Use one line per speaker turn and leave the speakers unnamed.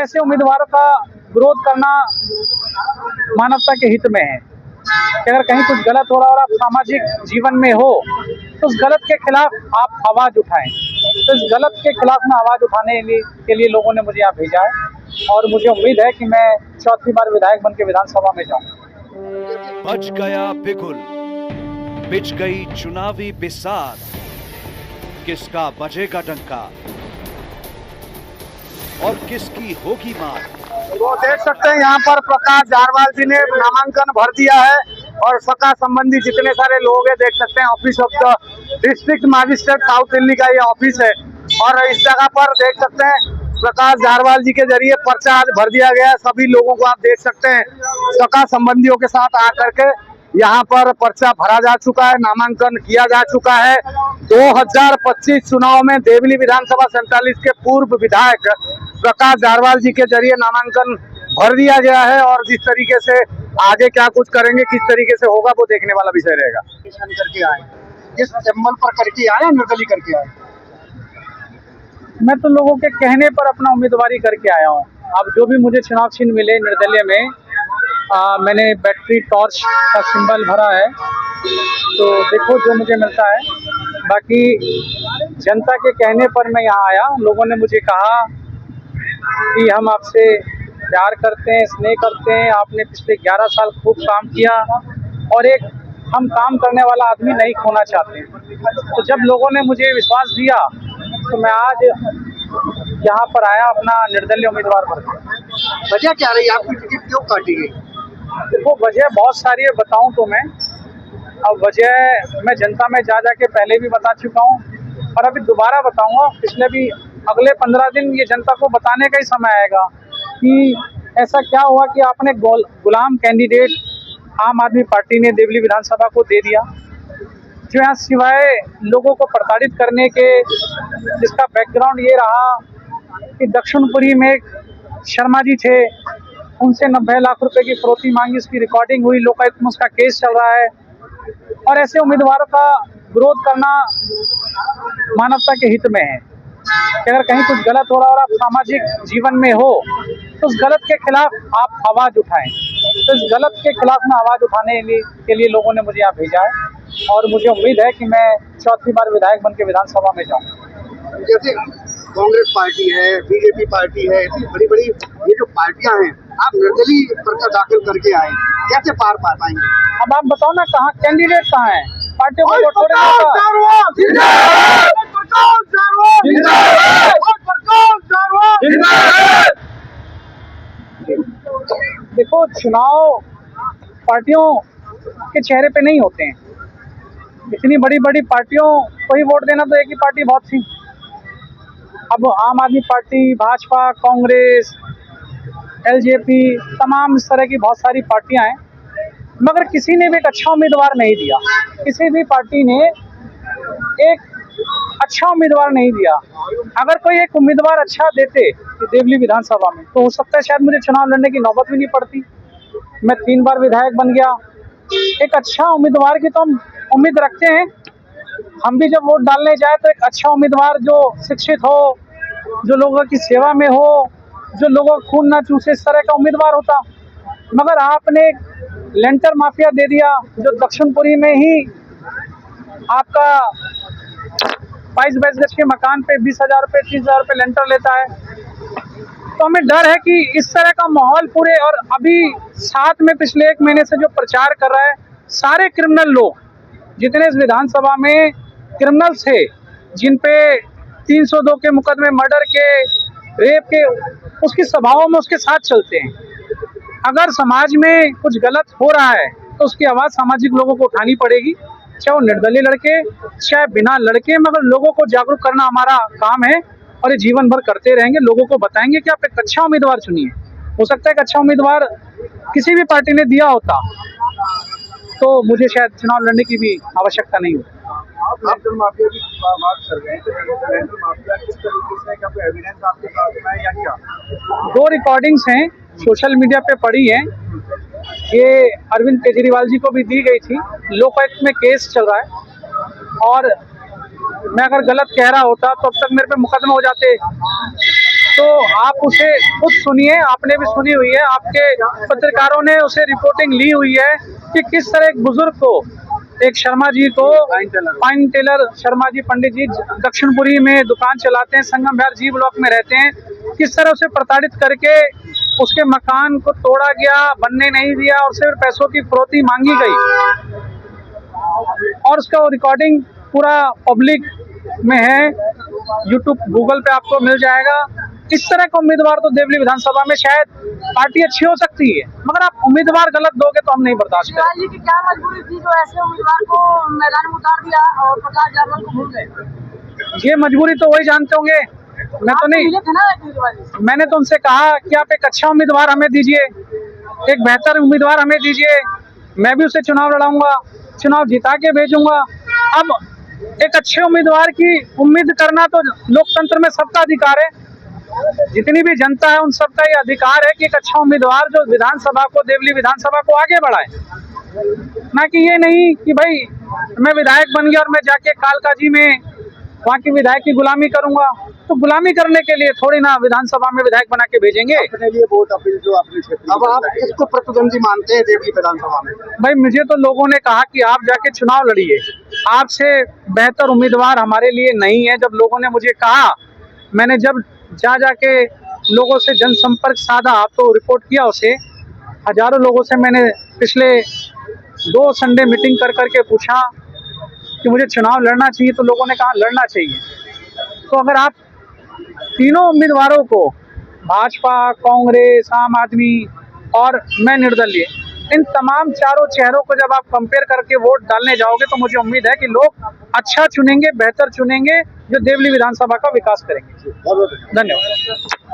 ऐसे उम्मीदवारों का विरोध करना मानवता के हित में है कि अगर कहीं कुछ गलत हो रहा और आप सामाजिक जीवन में हो तो उस गलत के खिलाफ आप आवाज़ उठाएं। तो इस गलत के खिलाफ में आवाज़ उठाने के लिए लोगों ने मुझे यहाँ भेजा है और मुझे उम्मीद है कि मैं चौथी बार विधायक बन के विधानसभा में जाऊँ।
बज गया बिगुल, बिछ गई चुनावी बिसात, किसका बजेगा डंका और किसकी होगी मात।
वो देख सकते हैं यहाँ पर प्रकाश जारवाल जी ने नामांकन भर दिया है और सका संबंधी जितने सारे लोग हैं देख सकते हैं। Office of the district magistrate south Delhi का ये ऑफिस है और इस जगह पर देख सकते हैं प्रकाश जारवाल जी के जरिए पर्चा आज भर दिया गया है। सभी लोगों को आप देख सकते हैं सका संबंधियों के साथ आकर के यहाँ पर पर्चा भरा जा चुका है, नामांकन किया जा चुका है। 2025 चुनाव में देवली विधानसभा 47 के पूर्व विधायक प्रकाश जारवाल जी के जरिए नामांकन भर दिया गया है और जिस तरीके से आगे क्या कुछ करेंगे, किस तरीके से होगा, वो देखने वाला विषय रहेगा।
करके आए, इस सिंबल पर करके आए, निर्दलीय करके आए।
मैं तो लोगों के कहने पर अपना उम्मीदवारी करके आया हूँ। अब जो भी मुझे चुनाव चिन्ह मिले निर्दलीय में, मैंने बैटरी टॉर्च का सिंबल भरा है, तो देखो जो मुझे मिलता है। बाकी जनता के कहने पर मैं यहाँ आया। लोगों ने मुझे कहा कि हम आपसे प्यार करते हैं, स्नेह करते हैं, आपने पिछले 11 साल खूब काम किया और एक हम काम करने वाला आदमी नहीं खोना चाहते। तो जब लोगों ने मुझे विश्वास दिया तो मैं आज यहाँ पर आया अपना निर्दलीय उम्मीदवार बनकर।
वजह क्या रही, आपकी टिकट क्यों काटी गई?
देखो वजह बहुत सारी है, बताऊं तो मैं अब वजह मैं जनता में जा के पहले भी बता चुका हूं और अभी दोबारा बताऊंगा। पिछले भी अगले 15 दिन ये जनता को बताने का ही समय आएगा कि ऐसा क्या हुआ कि आपने गुलाम कैंडिडेट आम आदमी पार्टी ने देवली विधानसभा को दे दिया, जो यहाँ सिवाय लोगों को प्रताड़ित करने के, जिसका बैकग्राउंड ये रहा कि दक्षिणपुरी में एक शर्मा जी थे, उनसे 90 लाख रुपए की फिरौती मांगी, उसकी रिकॉर्डिंग हुई, लोकायुक्त में उसका केस चल रहा है। और ऐसे उम्मीदवारों का विरोध करना मानवता के हित में है कि अगर कहीं कुछ गलत हो रहा और आप सामाजिक जीवन में हो तो उस गलत के खिलाफ आप आवाज़ उठाएं। तो इस गलत के खिलाफ में आवाज़ उठाने के लिए लोगों ने मुझे यहाँ भेजा है और मुझे उम्मीद है कि मैं चौथी बार विधायक बन के विधानसभा में जाऊँ।
जैसे कांग्रेस पार्टी है, बीजेपी पार्टी है, इतनी बड़ी बड़ी ये जो पार्टियां हैं, आप निर्दलीय पर्चा दाखिल करके आए, कैसे पार पा पाएंगे?
अब आप बताओ ना, कहाँ कैंडिडेट कहाँ है? पार्टियों को वोट थोड़े देखो, चुनाव पार्टियों के चेहरे पे नहीं होते हैं। इतनी बड़ी बड़ी पार्टियों को ही वोट देना तो एक ही पार्टी बहुत थी। अब आम आदमी पार्टी, भाजपा, कांग्रेस, एलजेपी, तमाम इस तरह की बहुत सारी पार्टियां हैं, मगर किसी ने भी एक अच्छा उम्मीदवार नहीं दिया। किसी भी पार्टी ने एक अच्छा उम्मीदवार नहीं दिया। अगर कोई एक उम्मीदवार अच्छा देते देवली विधानसभा में तो हो सकता है शायद मुझे चुनाव लड़ने की नौबत भी नहीं पड़ती। मैं 3 बार विधायक बन गया। एक अच्छा उम्मीदवार की तो हम उम्मीद रखते हैं। हम भी जब वोट डालने जाए तो एक अच्छा उम्मीदवार जो शिक्षित हो, जो लोगों की सेवा में हो, जो लोगों का खून ना चूसे, इस तरह का उम्मीदवार होता। मगर आपने लेंटर माफिया दे दिया, जो दक्षिणपुरी में ही आपका 22 गज के मकान पे 20,000 रुपये, 30,000 रुपये लेंटर लेता है। तो हमें डर है कि इस तरह का माहौल पूरे, और अभी साथ में पिछले 1 महीने से जो प्रचार कर रहा है, सारे क्रिमिनल लोग जितने इस विधानसभा में क्रिमिनल्स थे, जिन पे 302 के मुकदमे, मर्डर के, रेप के, उसकी सभाओं में उसके साथ चलते हैं। अगर समाज में कुछ गलत हो रहा है तो उसकी आवाज़ सामाजिक लोगों को उठानी पड़ेगी, चाहे वो निर्दलीय लड़के, चाहे बिना लड़के, मगर लोगों को जागरूक करना हमारा काम है और ये जीवन भर करते रहेंगे। लोगों को बताएंगे कि आप एक अच्छा उम्मीदवार चुनिए। हो सकता है एक अच्छा उम्मीदवार किसी भी पार्टी ने दिया होता तो मुझे शायद चुनाव लड़ने की भी आवश्यकता नहीं होती।
आप लेंटर माफिया की बात कर रहे हैं, तो लेंटर माफिया किस तरीके से, क्या कोई एविडेंस आपके पास है या क्या?
2 रिकॉर्डिंग्स हैं, सोशल मीडिया पे पड़ी हैं। ये अरविंद केजरीवाल जी को भी दी गई थी। लोकायुक्त में केस चल रहा है और मैं अगर गलत कह रहा होता तो अब तक मेरे पे मुकदमे हो जाते तो आप उसे खुद सुनिए, आपने भी सुनी हुई है, आपके पत्रकारों ने उसे रिपोर्टिंग ली हुई है कि किस तरह एक बुजुर्ग को, एक शर्मा जी को, पाइन टेलर शर्मा जी पंडित जी दक्षिणपुरी में दुकान चलाते हैं, संगम विहार जी ब्लॉक में रहते हैं, किस तरह उसे प्रताड़ित करके उसके मकान को तोड़ा गया, बनने नहीं दिया और सिर्फ पैसों की फिरौती मांगी गई और उसका रिकॉर्डिंग पूरा पब्लिक में है, यूट्यूब गूगल पे आपको मिल जाएगा। इस तरह का उम्मीदवार तो देवली विधानसभा में शायद पार्टी अच्छी हो सकती है, मगर आप उम्मीदवार गलत दोगे तो हम नहीं बर्दाश्त करेंगे।
शिवाजी की क्या मजबूरी थी जो ऐसे उम्मीदवार को मैदान में उतार दिया और प्रकाश जाधव को भूल गए?
ये मजबूरी तो वही जानते होंगे, मैं तो नहीं।
मिले थे ना केजरीवाल जी?
मैंने तो उनसे कहा कि आप एक अच्छा उम्मीदवार हमें दीजिए, एक बेहतर उम्मीदवार हमें दीजिए, मैं भी उसे चुनाव लड़ाऊंगा, चुनाव जिता के भेजूंगा। अब एक अच्छे उम्मीदवार की उम्मीद करना तो लोकतंत्र में सबका अधिकार है, जितनी भी जनता है उन सबका ये अधिकार है कि एक अच्छा उम्मीदवार जो विधानसभा को, देवली विधानसभा को आगे बढ़ाए, ना कि ये नहीं कि भाई मैं विधायक बन गया और मैं जाके कालकाजी में वहाँ की विधायक की गुलामी करूंगा। तो गुलामी करने के लिए थोड़ी ना विधानसभा में विधायक बना के भेजेंगे।
अपने लिए वोट अपील जो आपने क्षेत्र, अब आप किसको प्रतिद्वंदी मानते हैं देवली विधानसभा में?
भाई मुझे तो लोगों ने कहा कि आप जाके चुनाव लड़िए, आपसे बेहतर उम्मीदवार हमारे लिए नहीं है। जब लोगों ने मुझे कहा, मैंने जब जाके लोगों से जनसंपर्क साधा तो रिपोर्ट किया उसे, हजारों लोगों से मैंने पिछले 2 संडे मीटिंग कर करके पूछा कि मुझे चुनाव लड़ना चाहिए, तो लोगों ने कहा लड़ना चाहिए। तो अगर आप तीनों उम्मीदवारों को, भाजपा, कांग्रेस, आम आदमी और मैं निर्दलीय, इन तमाम चारों चेहरों को जब आप कंपेयर करके वोट डालने जाओगे तो मुझे उम्मीद है कि लोग अच्छा चुनेंगे, बेहतर चुनेंगे, जो देवली विधानसभा का विकास करेंगे। धन्यवाद।